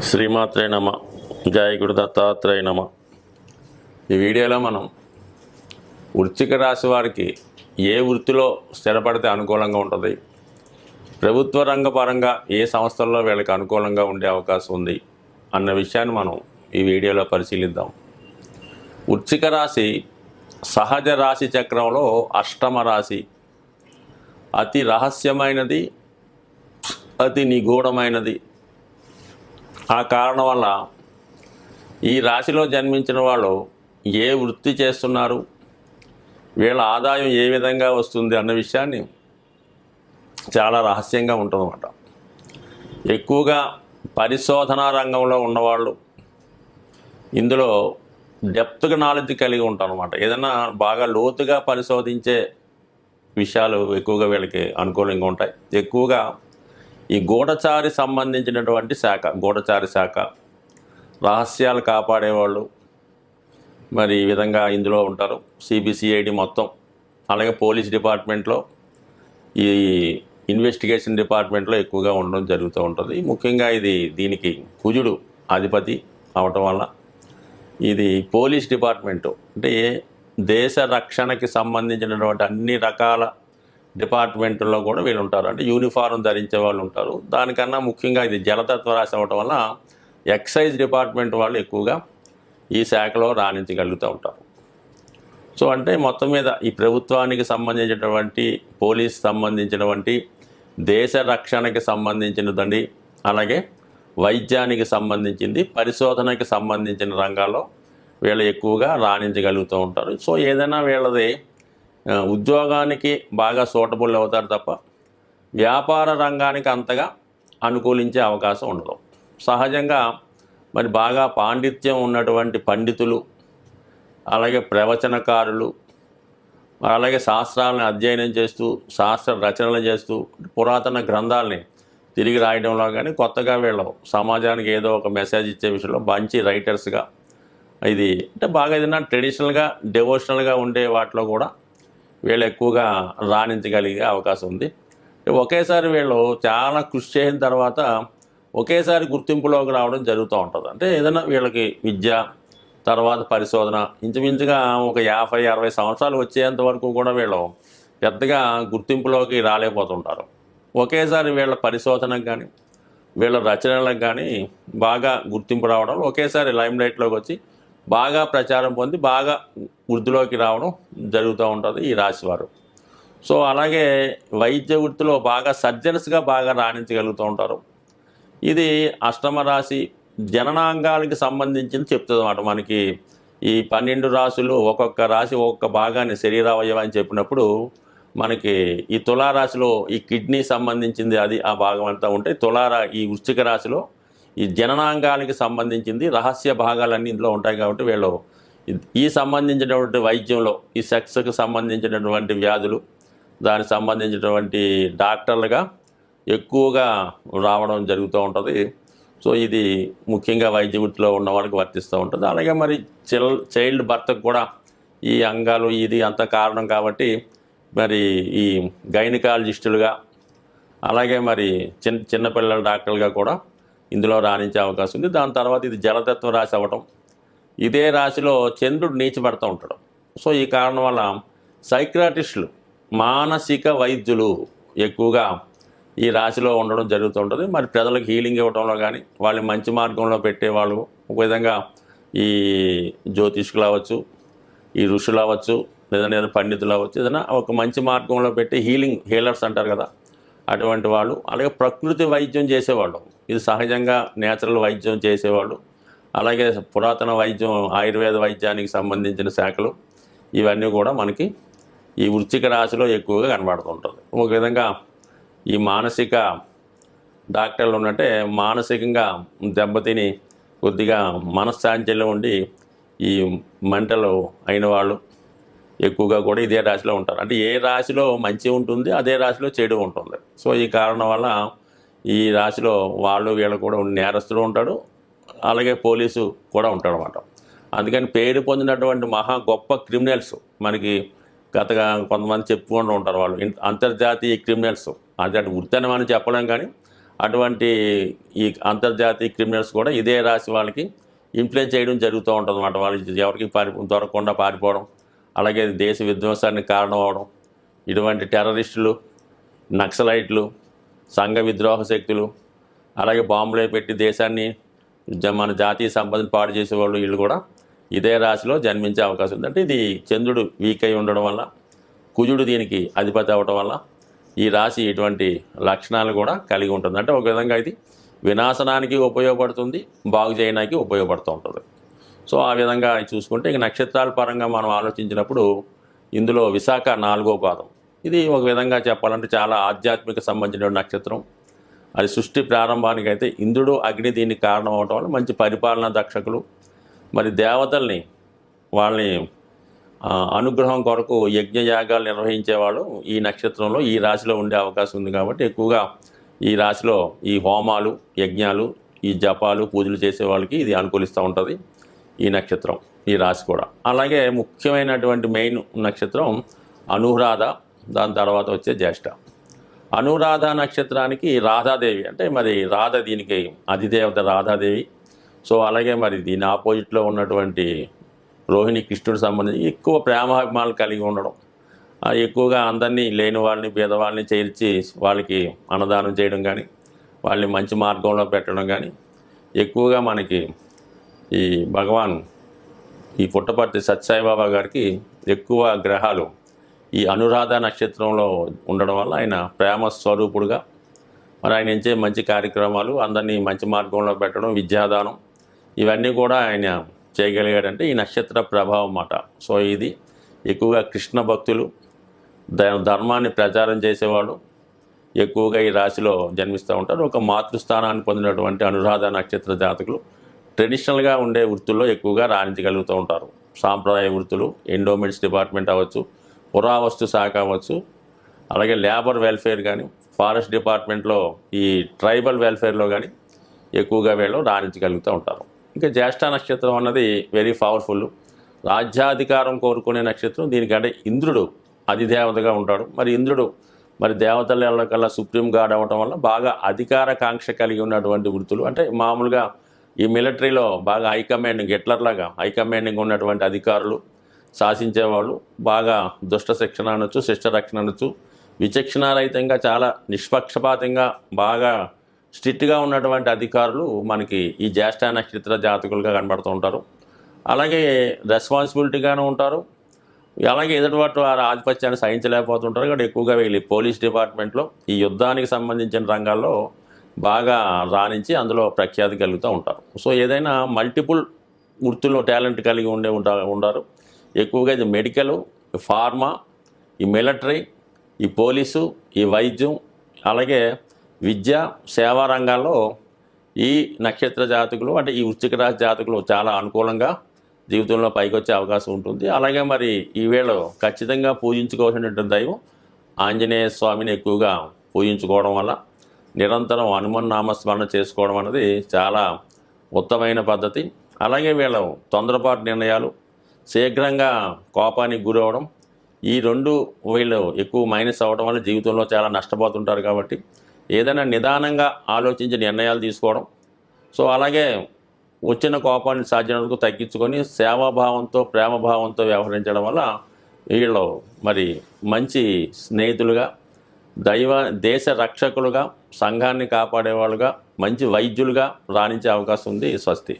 శ్రీమాత్రే నమ. జయ గురు దత్తాత్రేయ నమ. ఈ వీడియోలో మనం వృశ్చిక రాశి వారికి ఏ వృత్తిలో స్థిరపడితే అనుకూలంగా ఉంటుంది, ప్రభుత్వ రంగ పరంగా ఏ సంస్థల్లో వీళ్ళకి అనుకూలంగా ఉండే అవకాశం ఉంది అన్న విషయాన్ని మనం ఈ వీడియోలో పరిశీలిద్దాం. వృశ్చిక రాశి సహజ రాశి చక్రంలో అష్టమ రాశి. అతి రహస్యమైనది, అతి నిగూఢమైనది. ఆ కారణం వల్ల ఈ రాశిలో జన్మించిన వాళ్ళు ఏ వృత్తి చేస్తున్నారు, వీళ్ళ ఆదాయం ఏ విధంగా వస్తుంది అన్న విషయాన్ని చాలా రహస్యంగా ఉంటుందన్నమాట. ఎక్కువగా పరిశోధనా రంగంలో ఉన్నవాళ్ళు ఇందులో డెప్త్గా నాలెడ్జ్ కలిగి ఉంటారు అన్నమాట. ఏదైనా బాగా లోతుగా పరిశోధించే విషయాలు ఎక్కువగా వీళ్ళకి అనుకూలంగా ఉంటాయి. ఎక్కువగా ఈ గూఢచారి సంబంధించినటువంటి శాఖ, గూఢచారి శాఖ, రహస్యాలు కాపాడేవాళ్ళు మరి ఈ విధంగా ఇందులో ఉంటారు. సిబిసిఐడి మొత్తం, అలాగే పోలీస్ డిపార్ట్మెంట్లో, ఈ ఇన్వెస్టిగేషన్ డిపార్ట్మెంట్లో ఎక్కువగా ఉండడం జరుగుతూ ఉంటుంది. ముఖ్యంగా ఇది దీనికి కుజుడు అధిపతి అవటం వల్ల ఇది పోలీస్ డిపార్ట్మెంటు అంటే దేశ రక్షణకి సంబంధించినటువంటి అన్ని రకాల డిపార్ట్మెంట్లో కూడా వీళ్ళు ఉంటారు. అంటే యూనిఫారం ధరించే వాళ్ళు ఉంటారు. దానికన్నా ముఖ్యంగా ఇది జలతత్వ రాశి అవ్వటం వల్ల ఎక్సైజ్ డిపార్ట్మెంట్ వాళ్ళు ఎక్కువగా ఈ శాఖలో రాణించగలుగుతూ ఉంటారు. సో అంటే మొత్తం మీద ఈ ప్రభుత్వానికి సంబంధించినటువంటి, పోలీస్ సంబంధించినటువంటి, దేశ రక్షణకి సంబంధించినదండి, అలాగే వైద్యానికి సంబంధించింది, పరిశోధనకి సంబంధించిన రంగాల్లో వీళ్ళు ఎక్కువగా రాణించగలుగుతూ ఉంటారు. సో ఏదైనా వీళ్ళది ఉద్యోగానికి బాగా సూటబుల్ అవుతారు తప్ప వ్యాపార రంగానికి అంతగా అనుకూలించే అవకాశం ఉండదు. సహజంగా మరి బాగా పాండిత్యం ఉన్నటువంటి పండితులు, అలాగే ప్రవచనకారులు, అలాగే శాస్త్రాలను అధ్యయనం చేస్తూ, శాస్త్ర రచనలు చేస్తూ, పురాతన గ్రంథాలని తిరిగి రాయడంలో కానీ, కొత్తగా వీళ్ళు సమాజానికి ఏదో ఒక మెసేజ్ ఇచ్చే విషయంలో మంచి రైటర్స్గా, ఇది అంటే బాగా ఏదైనా ట్రెడిషనల్గా డివోషనల్గా ఉండే వాటిలో కూడా వీళ్ళు ఎక్కువగా రాణించగలిగే అవకాశం ఉంది. ఒకేసారి వీళ్ళు చాలా కృషి చేసిన తర్వాత ఒకేసారి గుర్తింపులోకి రావడం జరుగుతూ ఉంటుంది. అంటే ఏదైనా వీళ్ళకి విద్య, తర్వాత పరిశోధన ఇంచుమించుగా ఒక 50-60 సంవత్సరాలు వచ్చేంత వరకు కూడా వీళ్ళు పెద్దగా గుర్తింపులోకి రాలేకపోతుంటారు. ఒకేసారి వీళ్ళ పరిశోధనకు కానీ, వీళ్ళ రచనలకు కానీ బాగా గుర్తింపు రావడం, ఒకేసారి లైమ్లైట్లోకి వచ్చి బాగా ప్రచారం పొంది బాగా వృద్ధిలోకి రావడం జరుగుతూ ఉంటుంది ఈ రాశివారు. సో అలాగే వైద్య వృత్తిలో బాగా సర్జన్స్గా బాగా రాణించగలుగుతూ ఉంటారు. ఇది అష్టమ రాశి జననాంగాలకి సంబంధించింది చెప్తుంది అన్నమాట. మనకి ఈ 12 రాశులు ఒక్కొక్క రాశి ఒక్కొక్క భాగాన్ని శరీరావయవం అని చెప్పినప్పుడు మనకి ఈ తులారాశిలో ఈ కిడ్నీ సంబంధించింది, అది ఆ భాగం అంతా ఉంటే, ఈ వృశ్చిక రాశిలో ఈ జననాంగానికి సంబంధించింది రహస్య భాగాలన్నీ ఇందులో ఉంటాయి. కాబట్టి వీళ్ళు ఈ సంబంధించినటువంటి వైద్యంలో, ఈ సెక్స్కి సంబంధించినటువంటి వ్యాధులు, దానికి సంబంధించినటువంటి డాక్టర్లుగా ఎక్కువగా రావడం జరుగుతూ ఉంటుంది. సో ఇది ముఖ్యంగా వైద్య వృత్తిలో ఉన్న వాళ్ళకి వర్తిస్తూ ఉంటుంది. అలాగే మరి చైల్డ్ బర్త్కి కూడా ఈ అంగాలు ఇది అంత కారణం కాబట్టి మరి ఈ గైనకాలజిస్టులుగా, అలాగే మరి చిన్నపిల్లల డాక్టర్లుగా కూడా ఇందులో రాణించే అవకాశం ఉంది. దాని తర్వాత ఇది జలతత్వ రాశి అవ్వటం, ఇదే రాశిలో చంద్రుడు నీచబడుతూ ఉంటాడు. సో ఈ కారణం వల్ల సైక్రాటిస్టులు, మానసిక వైద్యులు ఎక్కువగా ఈ రాశిలో ఉండడం జరుగుతుంటుంది. మరి ప్రజలకు హీలింగ్ ఇవ్వడంలో కానీ, వాళ్ళని మంచి మార్గంలో పెట్టేవాళ్ళు, ఒక విధంగా ఈ జ్యోతిష్కులు అవ్వచ్చు, ఈ ఋషులు అవ్వచ్చు, లేదా పండితులు అవ్వచ్చు, ఏదైనా ఒక మంచి మార్గంలో పెట్టి హీలర్స్ అంటారు కదా, అటువంటి వాళ్ళు. అలాగే ప్రకృతి వైద్యం చేసేవాళ్ళు, ఇది సహజంగా నేచురల్ వైద్యం చేసేవాళ్ళు, అలాగే పురాతన వైద్యం, ఆయుర్వేద వైద్యానికి సంబంధించిన శాఖలు, ఇవన్నీ కూడా మనకి ఈ వృశ్చిక రాశిలో ఎక్కువగా కనబడుతుంటుంది. ఒక విధంగా ఈ మానసిక డాక్టర్లు ఉన్నట్టే మానసికంగా దెబ్బతిని కొద్దిగా మనశ్శాంతిలో ఉండి ఈ మెంటల్ అయిన వాళ్ళు ఎక్కువగా కూడా ఇదే రాశిలో ఉంటారు. అంటే ఏ రాశిలో మంచి ఉంటుంది, అదే రాశిలో చెడు ఉంటుంది. సో ఈ కారణం వల్ల ఈ రాశిలో వాళ్ళు వీళ్ళు కూడా నేరస్తులు ఉంటాడు, అలాగే పోలీసు కూడా ఉంటాడు అన్నమాట. అందుకని పేరు పొందినటువంటి మహా గొప్ప క్రిమినల్స్ మనకి గతగా కొంతమంది చెప్పుకుంటూ ఉంటారు. వాళ్ళు అంతర్జాతీయ క్రిమినల్స్, అంటే వృత్తి అని మనం చెప్పలేం, కానీ అటువంటి ఈ అంతర్జాతీయ క్రిమినల్స్ కూడా ఇదే రాశి వాళ్ళకి ఇన్ఫ్లుయెన్స్ చేయడం జరుగుతూ ఉంటుంది అన్నమాట. వాళ్ళు ఎవరికి దొరకకుండా పారిపోవడం, అలాగే దేశ విధ్వంసానికి కారణం అవడం, ఇటువంటి టెర్రరిస్టులు, నక్సలైట్లు, సంఘ విద్రోహ శక్తులు, అలాగే బాంబులే పెట్టి దేశాన్ని మన జాతీయ సంపదను పాడు చేసేవాళ్ళు వీళ్ళు కూడా ఇదే రాశిలో జన్మించే అవకాశం ఉంది. అంటే ఇది చంద్రుడు వీక్ అయి ఉండడం వల్ల, కుజుడు దీనికి అధిపతి అవ్వడం వల్ల ఈ రాశి ఇటువంటి లక్షణాలు కూడా కలిగి ఉంటుంది. అంటే ఒక విధంగా ఇది వినాశనానికి ఉపయోగపడుతుంది, బాగు చేయడానికి ఉపయోగపడుతూ ఉంటుంది. సో ఆ విధంగా చూసుకుంటే ఇక నక్షత్రాల పరంగా మనం ఆలోచించినప్పుడు ఇందులో విశాఖ 4వ పాదం. ఇది ఒక విధంగా చెప్పాలంటే చాలా ఆధ్యాత్మిక సంబంధించిన నక్షత్రం. అది సృష్టి ప్రారంభానికి అయితే ఇంద్రుడు అగ్ని దీనికి కారణం అవడం వల్ల మంచి పరిపాలనా దక్షకులు, మరి దేవతల్ని వాళ్ళని అనుగ్రహం కొరకు యజ్ఞయాగాలు నిర్వహించేవాళ్ళు ఈ నక్షత్రంలో ఈ రాశిలో ఉండే అవకాశం ఉంది. కాబట్టి ఎక్కువగా ఈ రాశిలో ఈ హోమాలు, యజ్ఞాలు, ఈ జపాలు, పూజలు చేసే వాళ్ళకి ఇది అనుకూలిస్తూ ఉంటుంది ఈ నక్షత్రం, ఈ రాశి కూడా. అలాగే ముఖ్యమైనటువంటి మెయిన్ నక్షత్రం అనురాధ, దాని తర్వాత వచ్చే జ్యేష్ఠ. అనురాధ నక్షత్రానికి రాధాదేవి, అంటే మరి రాధ దీనికి అధిదేవత రాధాదేవి. సో అలాగే మరి దీని ఆపోజిట్లో ఉన్నటువంటి రోహిణి కృష్ణుడికి సంబంధించి ఎక్కువ ప్రేమాభిమానాలు కలిగి ఉండడం, ఎక్కువగా అందరినీ లేని వాళ్ళని పేదవాళ్ళని చేర్చి వాళ్ళకి అన్నదానం చేయడం కానీ, వాళ్ళని మంచి మార్గంలో పెట్టడం కానీ, ఎక్కువగా మనకి ఈ భగవాన్ ఈ పుట్టపర్తి సత్యసాయిబాబా గారికి ఎక్కువ గ్రహాలు ఈ అనురాధ నక్షత్రంలో ఉండడం వల్ల ఆయన ప్రేమ స్వరూపుడుగా మరి ఆయన ఎంచే మంచి కార్యక్రమాలు, అందరినీ మంచి మార్గంలో పెట్టడం, విద్యాదానం, ఇవన్నీ కూడా ఆయన చేయగలిగాడంటే ఈ నక్షత్ర ప్రభావం అన్నమాట. సో ఇది ఎక్కువగా కృష్ణ భక్తులు, ధర్మాన్ని ప్రచారం చేసేవాళ్ళు ఎక్కువగా ఈ రాశిలో జన్మిస్తూ ఉంటారు. ఒక మాతృస్థానాన్ని పొందినటువంటి అనురాధ నక్షత్ర జాతకులు ట్రెడిషనల్గా ఉండే వృత్తుల్లో ఎక్కువగా రాణించగలుగుతూ ఉంటారు. సాంప్రదాయ వృత్తులు, ఎండోమెంట్స్ డిపార్ట్మెంట్ అవ్వచ్చు, పురావస్తు శాఖ అవ్వచ్చు, అలాగే లేబర్ వెల్ఫేర్ కానీ, ఫారెస్ట్ డిపార్ట్మెంట్లో ఈ ట్రైబల్ వెల్ఫేర్లో కానీ ఎక్కువగా వీళ్ళు రాణించగలుగుతూ ఉంటారు. ఇంకా జ్యేష్ఠ నక్షత్రం అన్నది వెరీ పవర్ఫుల్, రాజ్యాధికారం కోరుకునే నక్షత్రం. దీనికంటే ఇంద్రుడు అధిదేవతగా ఉంటాడు. మరి ఇంద్రుడు మరి దేవతల కల్లా సుప్రీం గార్డ్ అవ్వడం వల్ల బాగా అధికార కాంక్ష కలిగి ఉన్నటువంటి వృత్తులు, అంటే మామూలుగా ఈ మిలిటరీలో బాగా హైకమాండింగ్, హిట్లర్లాగా హైకమాండింగ్ ఉన్నటువంటి అధికారులు, శాసించేవాళ్ళు, బాగా దుష్ట శిక్షణ అనొచ్చు, శిష్ట రక్షణ అనొచ్చు, విచక్షణారహితంగా చాలా నిష్పక్షపాతంగా బాగా స్ట్రిక్ట్గా ఉన్నటువంటి అధికారులు మనకి ఈ జ్యేష్ఠ నక్షత్ర జాతకులుగా కనబడుతూ ఉంటారు. అలాగే రెస్పాన్సిబిలిటీగానే ఉంటారు. అలాగే ఎదుటివాటి వారి ఆధిపత్యాన్ని సహించలేకపోతుంటారు. కాబట్టి ఎక్కువగా వీళ్ళు పోలీస్ డిపార్ట్మెంట్లో ఈ యుద్ధానికి సంబంధించిన రంగాల్లో బాగా రాణించి అందులో ప్రఖ్యాతి కలుగుతూ ఉంటారు. సో ఏదైనా మల్టిపుల్ వృత్తుల్లో టాలెంట్ కలిగి ఉంటారు. ఎక్కువగా ఇది మెడికల్, ఫార్మా, ఈ మిలిటరీ, ఈ పోలీసు, ఈ వైద్యం, అలాగే విద్య, సేవా రంగాల్లో ఈ నక్షత్ర జాతకులు, అంటే ఈ వృశ్చిక రాశి జాతకులు చాలా అనుకూలంగా జీవితంలో పైకి వచ్చే అవకాశం ఉంటుంది. అలాగే మరి ఈ వేళ ఖచ్చితంగా పూజించుకోవాల్సినటువంటి దైవం ఆంజనేయ స్వామిని ఎక్కువగా పూజించుకోవడం వల్ల, నిరంతరం హనుమాన్ నామస్మరణ చేసుకోవడం అనేది చాలా ఉత్తమైన పద్ధతి. అలాగే వీళ్ళు తొందరపాటు నిర్ణయాలు, శీఘ్రంగా కోపానికి గురవడం, ఈ రెండు వీళ్ళు ఎక్కువ మైనస్ అవ్వడం వల్ల జీవితంలో చాలా నష్టపోతుంటారు. కాబట్టి ఏదైనా నిదానంగా ఆలోచించి నిర్ణయాలు తీసుకోవడం, సో అలాగే వచ్చిన కోపాన్ని సాధ్యమైనందుకు తగ్గించుకొని సేవాభావంతో, ప్రేమభావంతో వ్యవహరించడం వల్ల వీళ్ళు మరి మంచి స్నేహితులుగా, దేశ రక్షకులుగా, సంఘాన్ని కాపాడేవాళ్ళుగా, మంచి వైద్యులుగా రాణించే అవకాశం ఉంది. స్వస్తి.